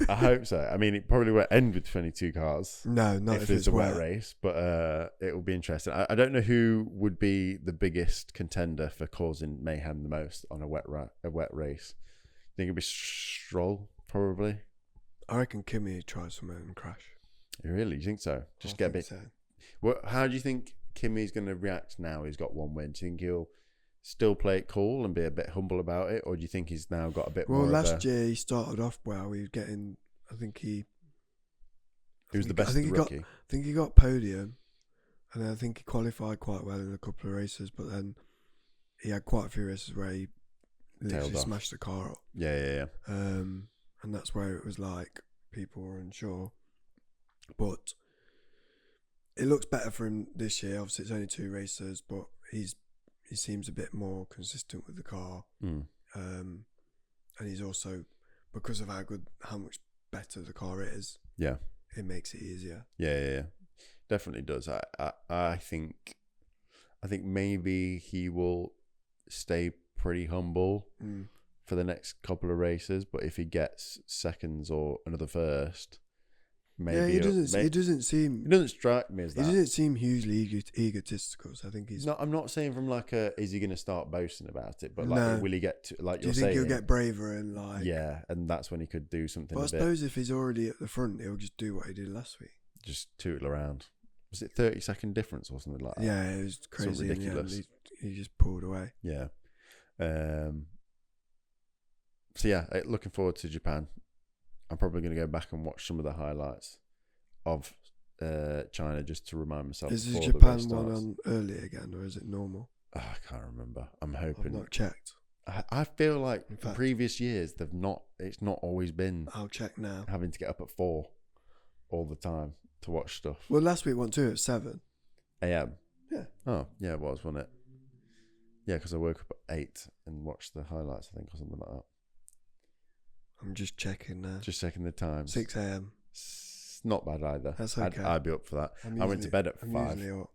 I hope so. I mean, it probably won't end with 22 cars. No, not if it's a wet race, but it will be interesting. I don't know who would be the biggest contender for causing mayhem the most on a wet race. I think it'd be Stroll, probably. I reckon Kimi tries something and crash. Really? You think so? Just get a bit. So. Well, how do you think Kimi's going to react now? He's got one win. Do you think he'll still play it cool and be a bit humble about it, or do you think he's now got a bit more? Well, last year he started off well. He was getting, he was the best rookie. I think he got podium, and then I think he qualified quite well in a couple of races. But then he had quite a few races where he literally smashed the car up. Yeah. And that's where it was like people were unsure. But it looks better for him this year. Obviously, it's only 2 races, but he seems a bit more consistent with the car. And he's also, because of how much better the car is, it makes it easier. Yeah. Definitely does. I think maybe he will stay pretty humble for the next couple of races, but if he gets seconds or another first, maybe he doesn't. He doesn't seem. It doesn't strike me as He that. doesn't seem hugely egotistical. So I think he's. No, I'm not saying from like is he going to start boasting about it, but like, No. will he get to like Do you're you think saying? he'll get braver and like? Yeah, and that's when he could do something. But I a bit, suppose if he's already at the front, he'll just do what he did last week. just tootle around. Was it 30-second difference or something like that? Yeah, it was crazy. Something ridiculous. In the end. He just pulled away. Yeah. So yeah, looking forward to Japan. I'm probably going to go back and watch some of the highlights of China just to remind myself. Is the before the Japan race one starts. on early again, or is it normal? Oh, I can't remember. I'm I've hoping. not checked. I feel like In fact- previous years they've not. It's not always been I'll check now. having to get up at 4 all the time to watch stuff. Well, last week went 2 at 7. AM. Yeah. Oh, yeah, it was, wasn't it? Yeah, because I woke up at 8 and watched the highlights, I think, or something like that. I'm just checking now. Just checking the times. 6 a.m. It's not bad either. That's okay. I'd be up for that. I went to bed at 5 usually up.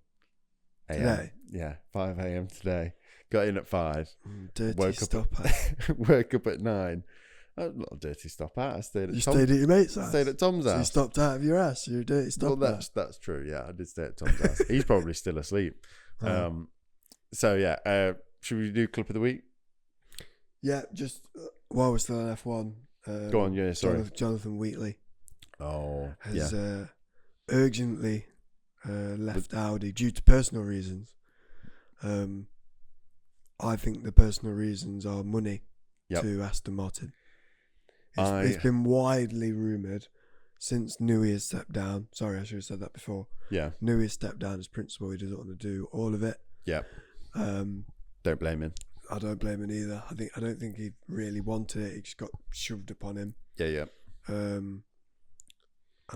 a.m. Today? Yeah, 5 a.m. today. Got in at 5. Dirty Woke up stopper. woke up at 9. Not a dirty stop out. I stayed at You stayed at your mate's house? Stayed at Tom's So you house. stopped out of your ass. You're a dirty stopper. Well, that's true. Yeah, I did stay at Tom's house. He's probably still asleep. Oh. So yeah, should we do clip of the week? Yeah, just while we're still on F1. Go on, yeah, sorry. Jonathan Wheatley Oh, has yeah. urgently left Audi due to personal reasons. I think the personal reasons are money to Aston Martin. It's been widely rumoured since Newey has stepped down. Sorry, I should have said that before. Yeah. Newey has stepped down as principal. He doesn't want to do all of it. Yeah. Don't blame him. I don't blame him either. I don't think he really wanted it. It just got shoved upon him. Yeah. And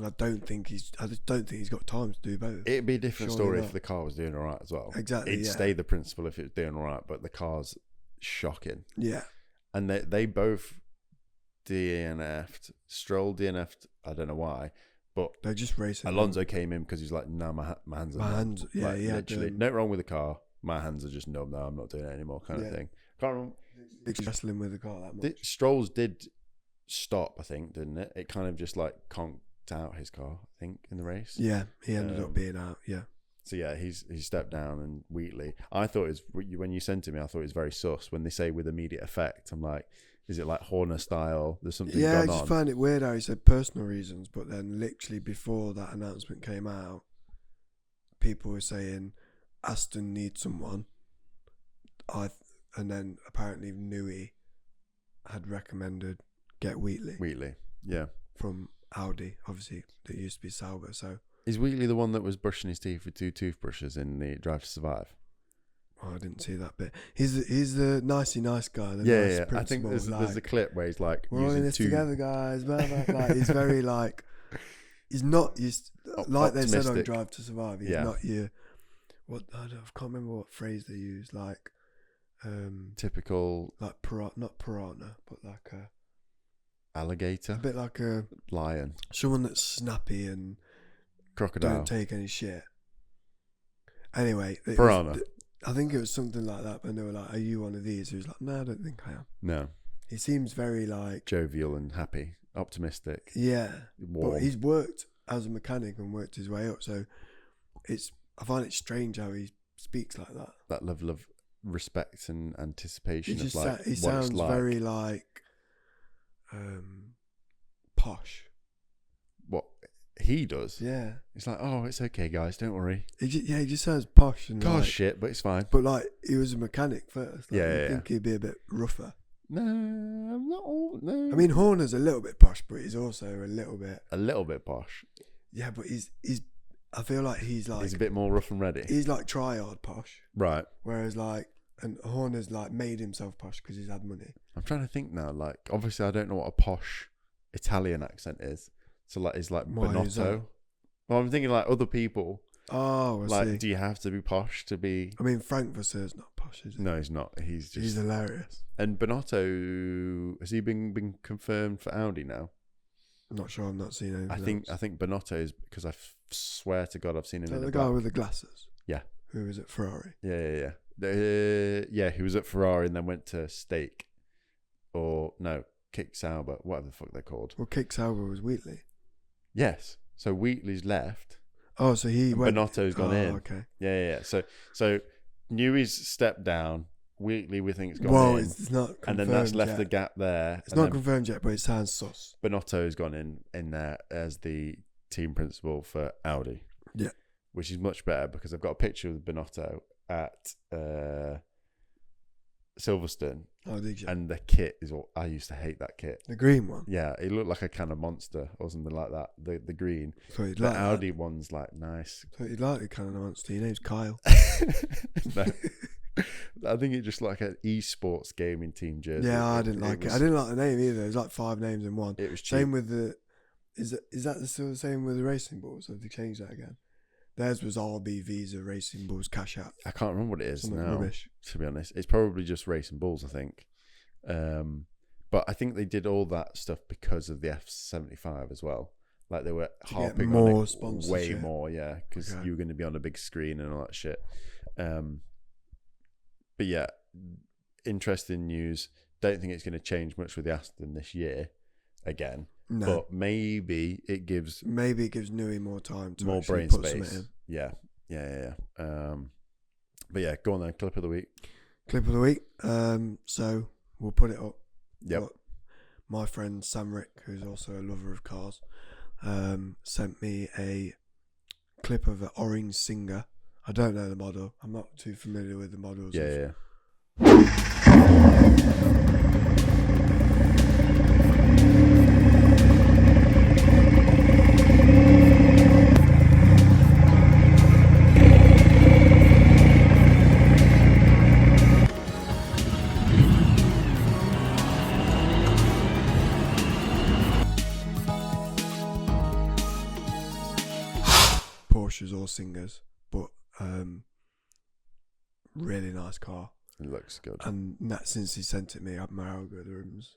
I just don't think he's got time to do both. It'd be a different Surely story not. if the car was doing all right as well. Exactly. It'd yeah. stay the principal if it was doing all right, but the car's shocking. Yeah. And they both DNF'd. Stroll DNF'd. I don't know why, but They're just racing. Alonso came in because he's like, no, my hands are numb. Yeah, like, yeah. literally, no wrong with the car. My hands are just numb now. I'm not doing it anymore, kind of thing. Can't remember. Wrestling with the car that much. Stroll's did stop, I think, didn't it? It kind of just like conked out his car, I think, in the race. Yeah, he ended up being out. Yeah. So yeah, he stepped down, and Wheatley. I thought it was, when you sent it me, I thought it was very sus. When they say with immediate effect, I'm like, is it like Horner style? There's something Yeah, I going just on. find it weird how he said personal reasons, but then literally before that announcement came out, people were saying Aston needs someone. And then apparently Newey had recommended get Wheatley Yeah. from Audi, obviously that used to be Sauber. So Is Wheatley the one that was brushing his teeth with 2 toothbrushes in the Drive to Survive? I didn't see that bit. He's the nicey nice guy. The Yeah. nice I think there's a clip where he's like, we're all in this together, guys. Blah, blah, blah. He's very like, he's like they said on optimistic. Drive to Survive. He's not your I can't remember what phrase they use. Like, typical, like not piranha, but like a alligator, bit like a lion, someone that's snappy and crocodile, don't take any shit. Anyway, piranha. I think it was something like that. But they were like, "Are you one of these?" He was like, "No, I don't think I am." No, he seems very like jovial and happy, optimistic. Yeah, warm. but he's worked as a mechanic and worked his way up. So I find it strange how he speaks like that. That level of respect and anticipation He of like he what sounds it's like. very like posh. What he does. Yeah, It's like, oh, it's okay, guys, don't worry. he just sounds posh and Car's like, shit, but it's fine. But like he was a mechanic first. Like, Yeah, I think he'd be a bit rougher. No, I'm not all. No, I mean, Horner's a little bit posh, but he's also a little bit posh. Yeah, but he's. I feel like he's a bit more rough and ready. He's like tryhard posh, Right. whereas like, and Horner's like made himself posh because he's had money. I'm trying to think now. Like, obviously, I don't know what a posh Italian accent is. So, like, is like Why is that? Bonotto. Well, I'm thinking like other people. Oh, I see. Do you have to be posh to be? I mean, Frank Vasseur's not posh, is he? No, he's not. He's He's hilarious. And Bonotto, has he been confirmed for Audi now? I'm not sure. I've not seen anything. I think Bonotto is, because I swear to God I've seen him in the the guy back. with the glasses. Yeah. Who was at Ferrari? Yeah. Yeah, he was at Ferrari and then went to Stake, or no, Kick Sauber, whatever the fuck they're called. Well, Kick Sauber was Wheatley. Yes, So Wheatley's left. Oh, so he and went. Binotto's gone in. Okay. Yeah. So Newey's stepped down. Wheatley, we think, has gone Well, in. it's not confirmed And then that's left yet. the gap there. It's not confirmed yet, but it sounds sus. Binotto's gone in there as the team principal for Audi. Yeah. Which is much better because I've got a picture of Binotto at Silverstone. Oh, did you? And the kit is all. I used to hate that kit. The green one? Yeah, it looked like a kind of monster or something like that. The green. So you'd The like Audi one's like nice. So you'd like the kind of monster. Your name's Kyle. No. I think it just like an esports gaming team jersey. Yeah, I didn't like it. I didn't like the name either. It was like 5 names in one. It was cheap. Same with the. Is that still the same with the racing balls? Have they changed that again? Theirs was RB Visa Racing Balls Cash App. I can't remember what it is Something now. rubbish. To be honest, it's probably just Racing Bulls, I think. But I think they did all that stuff because of the F75 as well. Like they were harping more on it sponsorship. way more, yeah, because Okay. you were going to be on a big screen and all that shit. But yeah, interesting news. Don't think it's going to change much with the Aston this year again. No. But maybe it gives Newey more time to more actually brain put something space. in. Yeah. But yeah, go on then. Clip of the week. Clip of the week. So we'll put it up. Yep. But my friend Sam Rick, who's also a lover of cars, sent me a clip of an orange Singer. I don't know the model. I'm not too familiar with the models. Yeah. Porsches or Singers, but really nice car. It looks good. And that since he sent it me, I have my algorithms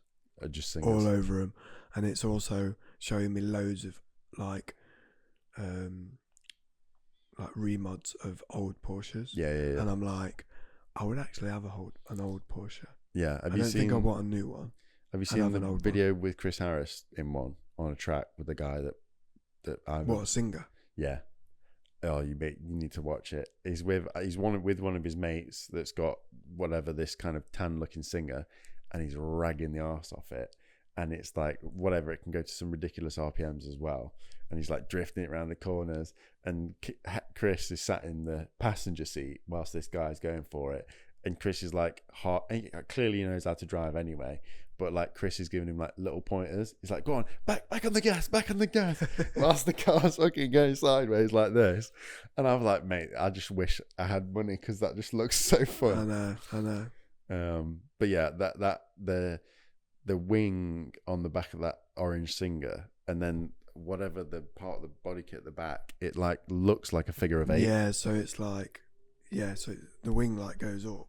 I just think all over him, and it's also showing me loads of like remods of old Porsches. Yeah. And I'm like, I would actually have an old Porsche. Yeah. I don't think I want a new one. Have you I'd have seen an the old video with Chris Harris in one on a track with the guy that I What, a Singer? Yeah. Oh, you need to watch it. He's with one of his mates that's got whatever this kind of tan looking Singer, and he's ragging the arse off it, and it's like whatever, it can go to some ridiculous RPMs as well, and he's like drifting it around the corners, and Chris is sat in the passenger seat whilst this guy's going for it, and Chris is like he clearly knows how to drive anyway, but like Chris is giving him like little pointers. He's like, go on, back on the gas, whilst the car's fucking going sideways like this. And I was like, mate, I just wish I had money because that just looks so fun. I know. But yeah, that the wing on the back of that orange Singer, and then whatever the part of the body kit at the back, it like looks like a figure of 8. Yeah, so it's like, so the wing like goes up,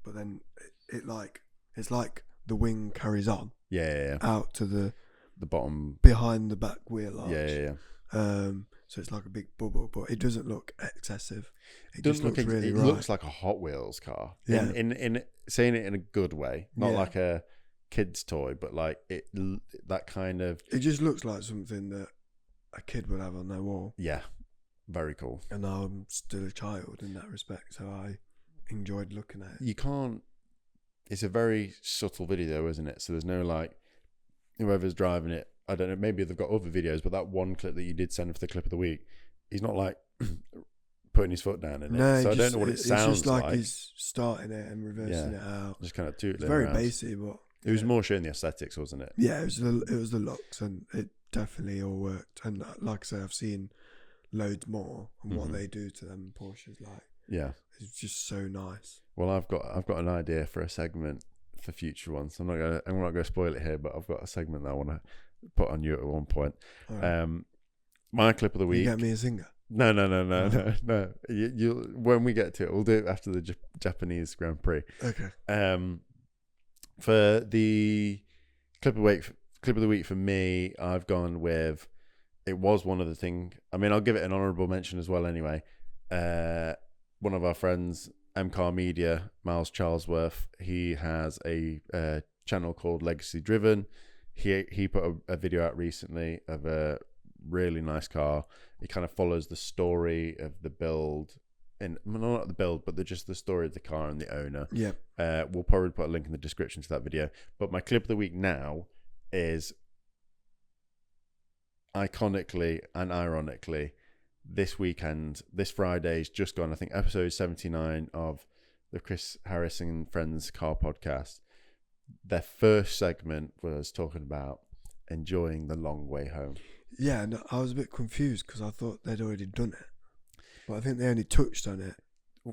but then it's like the wing carries on. Yeah. Out to the bottom behind the back wheel arch. Yeah. So it's like a big bubble, but it doesn't look excessive. It doesn't just looks really it right. looks like a Hot Wheels car. Yeah. In saying it in a good way, not Yeah. like a kid's toy, but like that kind of. It just looks like something that a kid would have on their wall. Yeah, very cool. And I'm still a child in that respect, so I enjoyed looking at it. You can't. It's a very subtle video, isn't it? So there's no like whoever's driving it. I don't know. Maybe they've got other videos, but that one clip that you did send for the clip of the week, he's not like putting his foot down in it. No, So I don't know what it sounds It's just like he's starting it and reversing it out. Just kind of tootling It's very around. basic, but It was more showing the aesthetics, wasn't it? yeah, it was the looks, and it definitely all worked. And like I say, I've seen loads more, and what they do to them Porsches, like, Yeah. it's just so nice. Well, I've got an idea for a segment for future ones. I'm not gonna spoil it here, but I've got a segment that I want to put on you at one point. All right. My clip of the week. You get me a Singer. No. You when we get to it, we'll do it after the Japanese Grand Prix. Okay. For the clip of the week for me, I've gone with. It was one of the thing. I mean, I'll give it an honourable mention as well. Anyway, one of our friends, MCAR Media, Miles Charlesworth, he has a channel called Legacy Driven. He put a video out recently of a really nice car. It kind of follows the story of the build, not the build, but just the story of the car and the owner. Yeah. We'll probably put a link in the description to that video. But my clip of the week now is, iconically and ironically, this Friday's just gone, I think, episode 79 of the Chris Harris and Friends Car Podcast. Their first segment was talking about enjoying the long way home. Yeah, no, I was a bit confused because I thought they'd already done it. But I think they only touched on it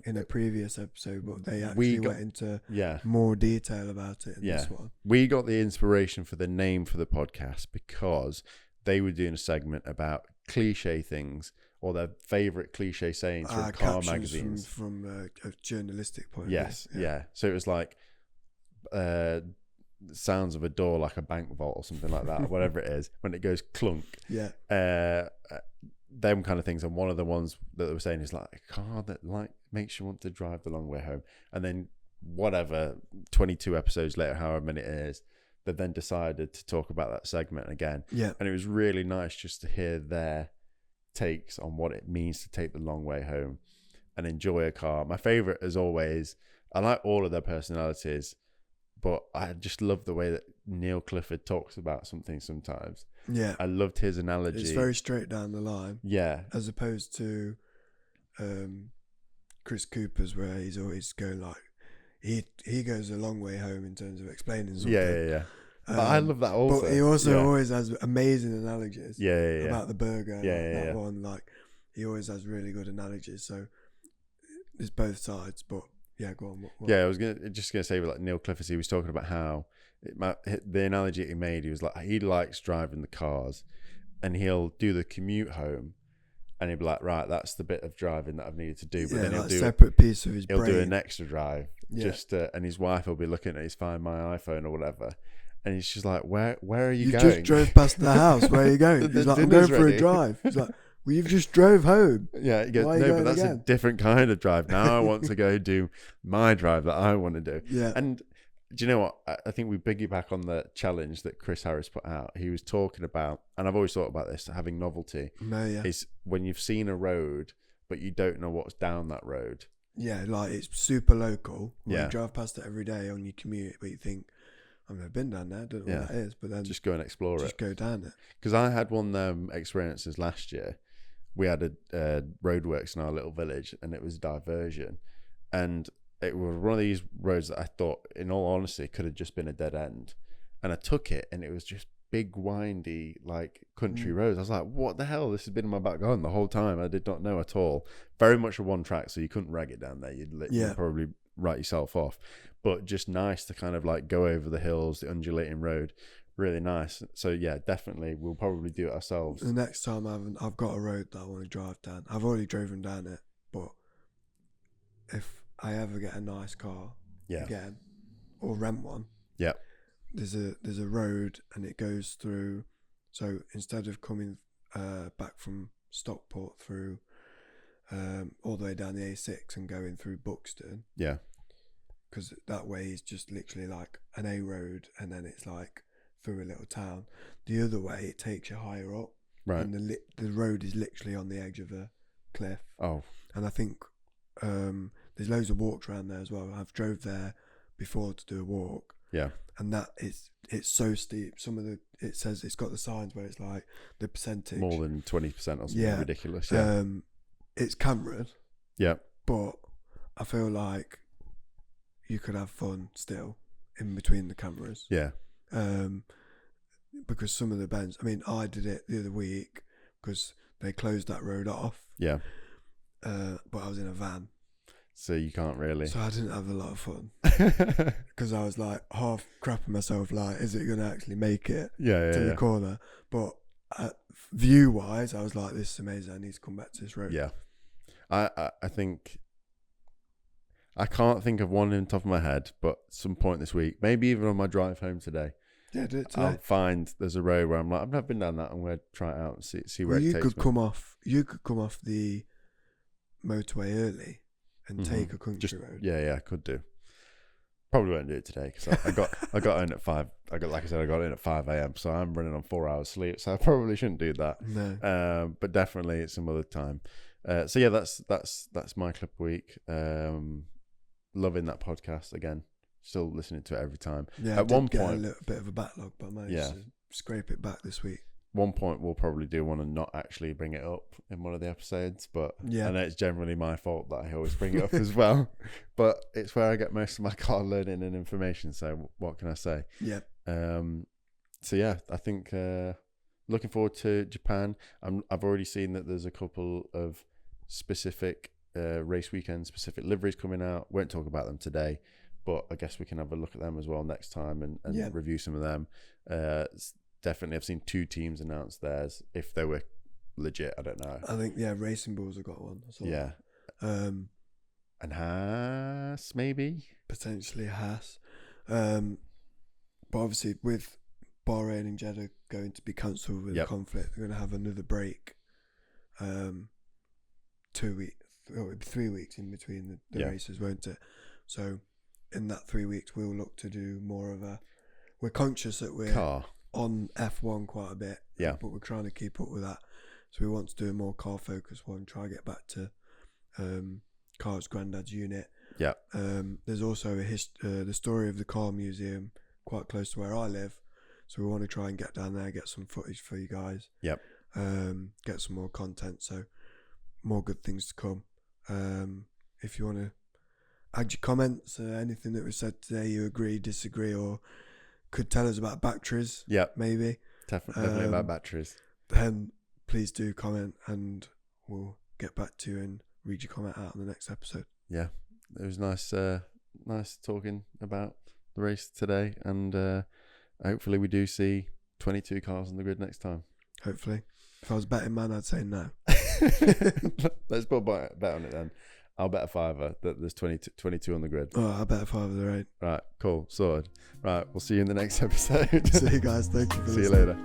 in a previous episode, but they actually went into more detail about it in this one. We got the inspiration for the name for the podcast because they were doing a segment about cliche things or their favourite cliche sayings from car magazines. From a journalistic point of view. Yeah. So it was like sounds of a door like a bank vault or something like that, or whatever it is, when it goes clunk. Yeah. Them kind of things. And one of the ones that they were saying is like a car that like makes you want to drive the long way home. And then whatever, 22 episodes later, however many it is, they then decided to talk about that segment again. Yeah. And it was really nice just to hear their takes on what it means to take the long way home and enjoy a car. My favorite, as always, I like all of their personalities, but I just love the way that Neil Clifford talks about something sometimes. Yeah. I loved his analogy. It's very straight down the line. Yeah. As opposed to Chris Cooper's, where he's always going like, he goes a long way home in terms of explaining something. Yeah. But I love that also. But he also always has amazing analogies. Yeah. About the burger. Yeah. One, like, he always has really good analogies. So there's both sides, but yeah, go on. What? Yeah, I was just gonna say with like Neil Clifford, he was talking about how the analogy he made. He was like, he likes driving the cars, and he'll do the commute home, and he'll be like, right, that's the bit of driving that I've needed to do. But then he'll do a separate piece of his brain. He'll do an extra drive, and his wife will be looking at his Find My iPhone or whatever, and he's just like, where are you going? You just drove past the house. Where are you going? He's like, I'm going for a drive. He's like, well, you've just drove home. Yeah, he goes, no, but that's a different kind of drive. Now I want to go do my drive that I want to do. Yeah. And do you know what? I think we piggyback on the challenge that Chris Harris put out. He was talking about, and I've always thought about this, having novelty. Is when you've seen a road, but you don't know what's down that road. Yeah, like it's super local. You drive past it every day on your commute, but you think, I've never been down there, don't know what that is. But then just go and explore it. Just go down it. Because I had one of them experiences last year. We had a roadworks in our little village, and it was a diversion, and it was one of these roads that I thought, in all honesty, could have just been a dead end. And I took it, and it was just big, windy, like country roads. I was like, what the hell? This has been in my back garden the whole time. I did not know at all. Very much a one track, so you couldn't rag it down there. You'd probably write yourself off. But just nice to kind of like go over the hills, the undulating road. Really nice. So yeah, definitely we'll probably do it ourselves. The next time I've got a road that I want to drive down. I've already driven down it, but if I ever get a nice car again or rent one, there's a road and it goes through. So instead of coming back from Stockport through all the way down the A6 and going through Buxton, because that way is just literally like an A road, and then it's like through a little town. The other way, it takes you higher up, right? And the road is literally on the edge of a cliff. Oh, and I think there's loads of walks around there as well. I've drove there before to do a walk. Yeah, and that it's so steep. It says it's got the signs where it's like the percentage more than 20% or something ridiculous. It's cameraed. Yeah, but I feel like you could have fun still in between the cameras. Yeah. Because some of the bends, I mean, I did it the other week because they closed that road off. Yeah. But I was in a van. So you can't really. So I didn't have a lot of fun. Because I was like half crapping myself, like, is it going to actually make it to the corner? But view-wise, I was like, this is amazing. I need to come back to this road. Yeah. I think... I can't think of one in the top of my head, but some point this week, maybe even on my drive home today, do it today. I'll find there's a road where I'm like, I've never been down that. I'm going to try it out and see where it takes me. You could come off the motorway early and take a country road. Yeah, I could do. Probably won't do it today because I got in at 5. I got in at 5 a.m. So I'm running on 4 hours sleep. So I probably shouldn't do that. No. But definitely it's some other time. So yeah, that's my clip week. Loving that podcast again. Still listening to it every time. Yeah. At one get point, a little bit of a backlog, but I managed to scrape it back this week. One point we'll probably do want to not actually bring it up in one of the episodes, but I know it's generally my fault that I always bring it up as well. But it's where I get most of my car learning and information. So what can I say? Yeah. So yeah, I think looking forward to Japan. I've already seen that there's a couple of specific race weekend specific liveries coming out. Won't talk about them today, but I guess we can have a look at them as well next time and review some of them. Definitely, I've seen 2 teams announce theirs. If they were legit, I don't know. I think Racing Bulls have got one. Yeah. And Haas maybe potentially Haas, but obviously with Bahrain and Jeddah going to be cancelled with the conflict, they're going to have another break. 2 weeks, it'll be 3 weeks in between the races, won't it? So in that 3 weeks, we'll look to do more of a. We're conscious that we're on F1 quite a bit, but we're trying to keep up with that. So we want to do a more car focused one. Try to get back to Carl's granddad's unit. Yeah. There's also the story of the car museum quite close to where I live, so we want to try and get down there, get some footage for you guys. Yep. Get some more content. So more good things to come. If you want to add your comments, anything that was said today, you agree, disagree, or could tell us about batteries. Yeah. Maybe. Definitely about batteries. Then please do comment, and we'll get back to you and read your comment out on the next episode. Yeah, it was nice talking about the race today, and hopefully we do see 22 cars on the grid next time. Hopefully. If I was betting man, I'd say no. Let's put a bet on it then. I'll bet a $5 that there's 22 on the grid. Oh, I'll bet a $5 there ain't. Right, cool, sorted. Right, we'll see you in the next episode. See you guys, thank you for listening. See you later.